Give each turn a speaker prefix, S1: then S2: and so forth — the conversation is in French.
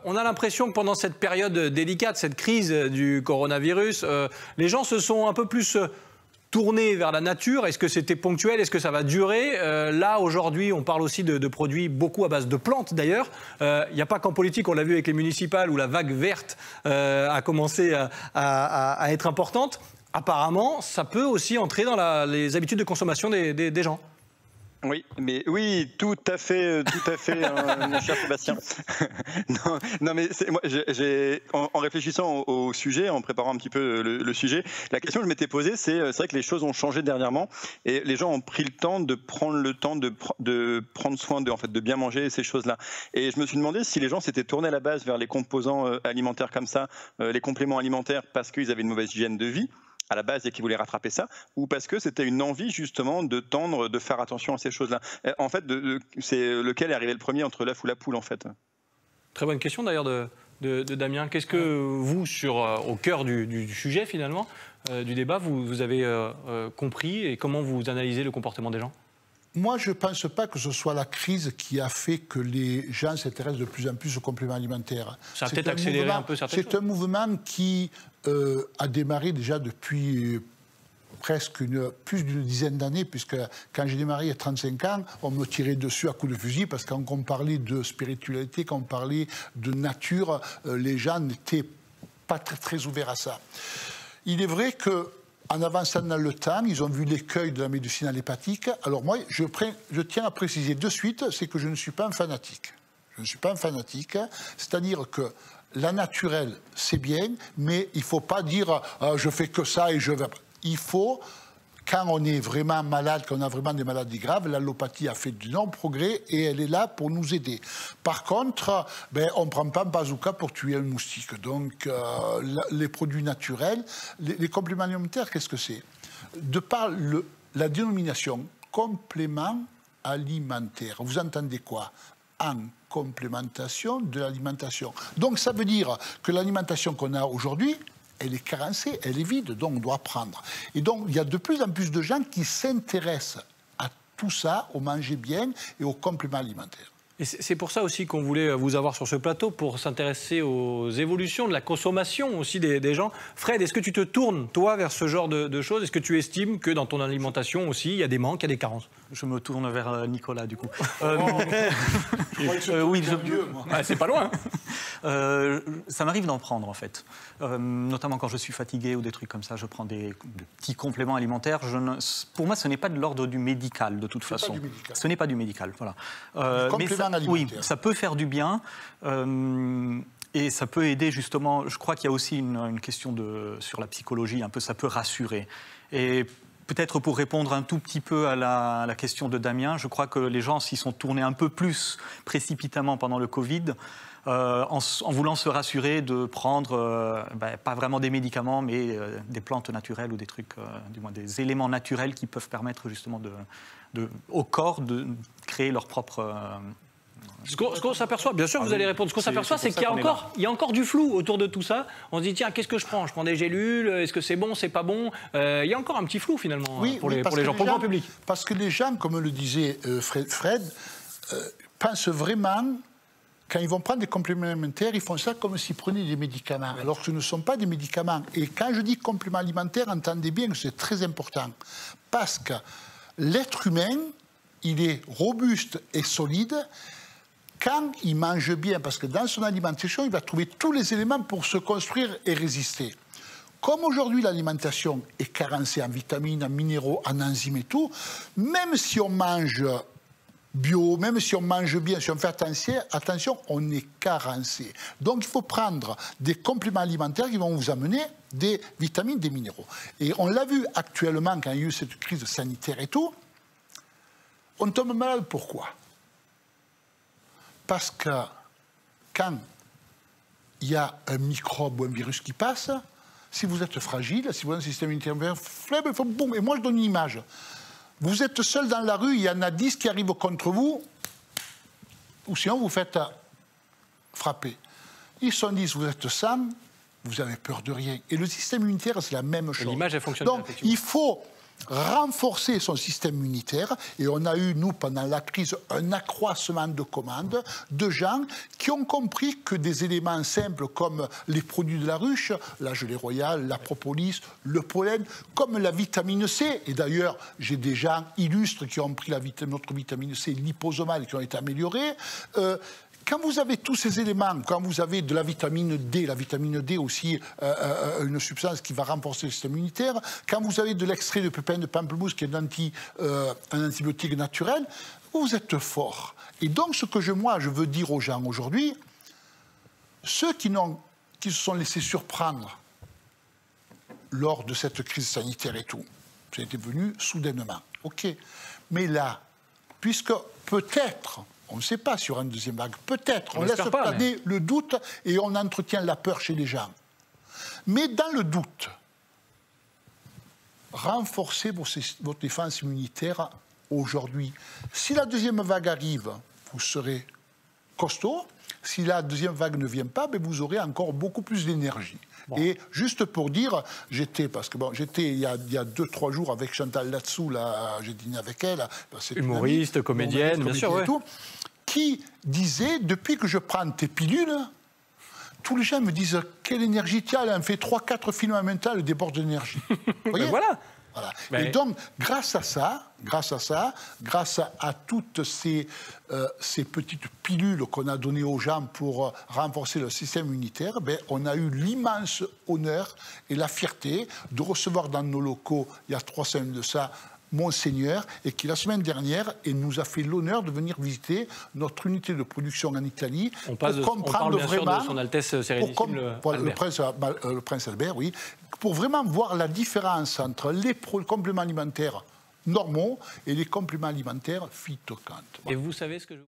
S1: On a l'impression que pendant cette période délicate, cette crise du coronavirus, les gens se sont un peu plus tournés vers la nature. Est-ce que c'était ponctuel? Est-ce que ça va durer? Là, aujourd'hui, on parle aussi de produits beaucoup à base de plantes, d'ailleurs. Il n'y a pas qu'en politique, on l'a vu avec les municipales, où la vague verte a commencé à être importante. Apparemment, ça peut aussi entrer dans les habitudes de consommation des gens.
S2: Oui, tout à fait, mon cher Sébastien. non, mais moi, en réfléchissant au sujet, en préparant un petit peu le sujet, la question que je m'étais posée, c'est vrai que les choses ont changé dernièrement et les gens ont pris le temps de prendre soin de bien manger ces choses-là. Et je me suis demandé si les gens s'étaient tournés à la base vers les composants alimentaires comme ça, les compléments alimentaires parce qu'ils avaient une mauvaise hygiène de vie à la base et qui voulait rattraper ça, ou parce que c'était une envie justement de faire attention à ces choses-là. En fait, c'est lequel est arrivé le premier entre l'œuf ou la poule en fait?
S1: Très bonne question d'ailleurs de Damien. Qu'est-ce que vous, au cœur du sujet finalement, du débat, vous avez compris et comment vous analysez le comportement des gens?
S3: Moi, je ne pense pas que ce soit la crise qui a fait que les gens s'intéressent de plus en plus aux compléments alimentaires.
S1: Ça a peut-être accéléré un peu certaines choses.
S3: C'est un mouvement qui a démarré déjà depuis presque plus d'une dizaine d'années, puisque quand j'ai démarré il y a 35 ans, on me tirait dessus à coups de fusil, parce que quand on parlait de spiritualité, quand on parlait de nature, les gens n'étaient pas très ouverts à ça. Il est vrai que en avançant dans le temps, ils ont vu l'écueil de la médecine allopathique. Alors moi, je tiens à préciser de suite, c'est que je ne suis pas un fanatique. Je ne suis pas un fanatique, c'est-à-dire que la naturelle, c'est bien, mais il ne faut pas dire je fais que ça et je vais. Il faut, quand on est vraiment malade, quand on a vraiment des maladies graves, l'allopathie a fait d'énormes progrès et elle est là pour nous aider. Par contre, on ne prend pas un bazooka pour tuer un moustique. Donc, les produits naturels, les compléments alimentaires, qu'est-ce que c'est? De par la dénomination complément alimentaire, vous entendez quoi? En complémentation de l'alimentation. Donc, ça veut dire que l'alimentation qu'on a aujourd'hui, elle est carencée, elle est vide, donc on doit prendre. Et donc, il y a de plus en plus de gens qui s'intéressent à tout ça, au manger bien et aux compléments alimentaires.
S1: Et c'est pour ça aussi qu'on voulait vous avoir sur ce plateau, pour s'intéresser aux évolutions de la consommation aussi des gens. Fred, est-ce que tu te tournes, toi, vers ce genre de choses? Est-ce que tu estimes que dans ton alimentation aussi, il y a des manques, il y a des carences?
S4: Je me tourne vers Nicolas, du coup.
S3: Oui,
S1: c'est pas loin.
S4: Ça m'arrive d'en prendre, en fait. Notamment quand je suis fatigué ou des trucs comme ça, je prends des petits compléments alimentaires. Pour moi, ce n'est pas de l'ordre du médical, de toute façon. Ce n'est pas du médical, voilà. Mais oui, ça peut faire du bien. Et ça peut aider justement, je crois qu'il y a aussi une question sur la psychologie, un peu, ça peut rassurer. Et peut-être pour répondre un tout petit peu à la question de Damien, je crois que les gens s'y sont tournés un peu plus précipitamment pendant le Covid, en voulant se rassurer de prendre, pas vraiment des médicaments, mais des plantes naturelles ou des trucs, du moins des éléments naturels qui peuvent permettre justement au corps de créer leur propre...
S1: Ce qu'on s'aperçoit, bien sûr, vous allez répondre. Ce qu'on s'aperçoit, c'est qu'il y a encore du flou autour de tout ça. On se dit, tiens, qu'est-ce que je prends? Je prends des gélules, est-ce que c'est bon, c'est pas bon? Il y a encore un petit flou, finalement, pour les gens, pour le grand public.
S3: Parce que les gens, comme le disait Fred, pensent vraiment, quand ils vont prendre des compléments alimentaires, ils font ça comme s'ils prenaient des médicaments, alors que ce ne sont pas des médicaments. Et quand je dis compléments alimentaires, entendez bien que c'est très important. Parce que l'être humain, il est robuste et solide quand il mange bien, parce que dans son alimentation, il va trouver tous les éléments pour se construire et résister. Comme aujourd'hui l'alimentation est carencée en vitamines, en minéraux, en enzymes et tout, même si on mange bio, même si on mange bien, si on fait attention, on est carencé. Donc il faut prendre des compléments alimentaires qui vont vous amener des vitamines, des minéraux. Et on l'a vu actuellement quand il y a eu cette crise sanitaire et tout, on tombe malade, pourquoi? Parce que quand il y a un microbe ou un virus qui passe, si vous êtes fragile, si vous avez un système immunitaire faible, il faut boum. Et moi, je donne une image. Vous êtes seul dans la rue, il y en a 10 qui arrivent contre vous, ou sinon vous faites frapper. Ils sont 10, vous êtes 100, vous avez peur de rien. Et le système immunitaire, c'est la même chose.
S1: L'image, elle fonctionne.
S3: Donc, il faut renforcer son système immunitaire. Et on a eu, nous, pendant la crise, un accroissement de commandes de gens qui ont compris que des éléments simples comme les produits de la ruche, la gelée royale, la propolis, le pollen, comme la vitamine C, et d'ailleurs, j'ai des gens illustres qui ont pris notre vitamine C liposomale et qui ont été améliorés. Quand vous avez tous ces éléments, quand vous avez de la vitamine D aussi, une substance qui va renforcer le système immunitaire, quand vous avez de l'extrait de pépins de pamplemousse qui est un antibiotique naturel, vous êtes fort. Et donc, ce que moi, je veux dire aux gens aujourd'hui, ceux qui se sont laissés surprendre lors de cette crise sanitaire et tout, ça a été venu soudainement. OK. Mais là, puisque peut-être... On ne sait pas sur une deuxième vague. Peut-être, on laisse planer le doute et on entretient la peur chez les gens. Mais dans le doute, renforcez votre défense immunitaire aujourd'hui. Si la deuxième vague arrive, vous serez costaud. Si la deuxième vague ne vient pas, vous aurez encore beaucoup plus d'énergie. Bon. Et juste pour dire, j'étais il y a 2-3 jours avec Chantal Latsou, là, j'ai dîné avec elle.
S1: Humoriste, comédienne, bien sûr, ouais.
S3: Qui disait, depuis que je prends tes pilules, tous les gens me disent, quelle énergie tu as, elle en fait 3-4 films en même temps, elle déborde d'énergie. Vous voyez ?
S1: Voilà.
S3: Et donc, grâce à ça, grâce à toutes ces petites pilules qu'on a données aux gens pour renforcer le système immunitaire, on a eu l'immense honneur et la fierté de recevoir dans nos locaux, il y a 3 semaines de ça, Monseigneur, et qui la semaine dernière nous a fait l'honneur de venir visiter notre unité de production en Italie.
S1: On parle bien sûr de son Altesse Sérénissime
S3: le prince Albert, oui, pour vraiment voir la différence entre les compléments alimentaires normaux et les compléments alimentaires phytocantes.
S1: Et vous savez ce que je...